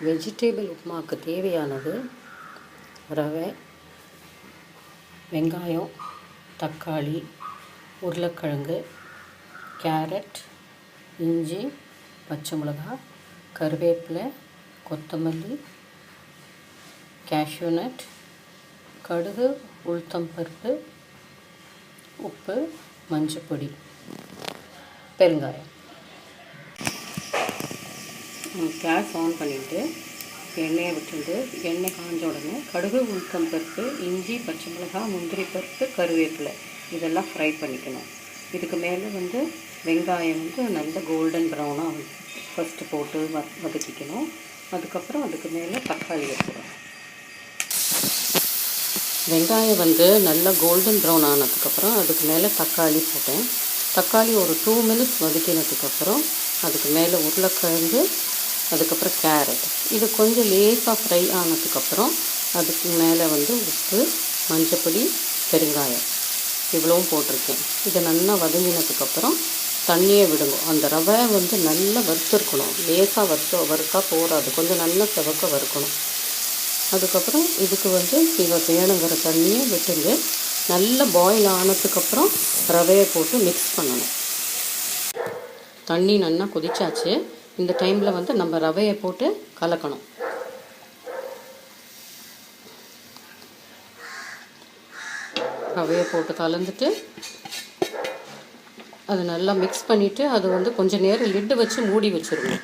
Vegetable உப்புமாவுக்கு தேவையானது ரவை, வெங்காயம், தக்காளி, உருளைக்கிழங்கு, கேரட், இஞ்சி, பச்சை மிளகாய், கருவேப்பிலை, கொத்தமல்லி, கேஷ்யூ நட், கடுகு, உளுத்தம்பருப்பு, உப்பு, மஞ்சப்பொடி, பெருங்காயம். கேஸ் ஆன் பண்ணிவிட்டு எண்ணெயை விட்டுட்டு எண்ணெய் காஞ்ச உடனே கடுகு, உளுத்தம்பருப்பு, இஞ்சி, பச்சை மிளகாய், முந்திரி பருப்பு, கருவேப்பிலை இதெல்லாம் ஃப்ரை பண்ணிக்கணும். இதுக்கு மேலே வெங்காயம் நல்ல கோல்டன் ப்ரௌனாக ஃபஸ்ட்டு போட்டு வதக்கிக்கணும். அதுக்கப்புறம் அதுக்கு மேலே தக்காளி வைக்கணும். வெங்காயம் நல்லா கோல்டன் ப்ரௌன் ஆனதுக்கப்புறம் அதுக்கு மேலே தக்காளி போட்டேன். தக்காளி ஒரு 2 மினிட்ஸ் வதக்கினதுக்கப்புறம் அதுக்கு மேலே உருளைக்கிழங்கு, அதுக்கப்புறம் கேரட் இது கொஞ்சம் லேசாக ஃப்ரை ஆனதுக்கப்புறம் அதுக்கு மேலே உப்பு, மஞ்சப்பொடி, பெருங்காயம் இவ்வளவும் போட்டிருக்கேன். இதை நல்லா வதங்கினதுக்கப்புறம் தண்ணியை விடுங்க. அந்த ரவை நல்லா வறுத்துருக்கணும். லேசாக வறுத்தா போகாது, கொஞ்சம் நல்லா செவக்க வறுக்கணும். அதுக்கப்புறம் இதுக்கு நீங்கள் வேணுங்கிற தண்ணியை விட்டுங்க. நல்லா பாயில் ஆனதுக்கப்புறம் ரவையை போட்டு மிக்ஸ் பண்ணணும். தண்ணி நல்லா கொதிச்சாச்சு. இந்த டைமில் நம்ம ரவையை போட்டு கலக்கணும். ரவையை போட்டு கலந்துட்டு அது நல்லா மிக்ஸ் பண்ணிவிட்டு அது கொஞ்சம் நேரம் லிட்டு வச்சு மூடி வச்சுருங்க.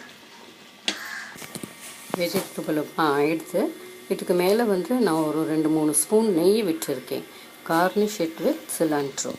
வெஜிடபிள் ஆயிடுச்சு. இதுக்கு மேலே நான் ஒரு 2-3 ஸ்பூன் நெய் விட்டுருக்கேன். Cornish it with cilantro.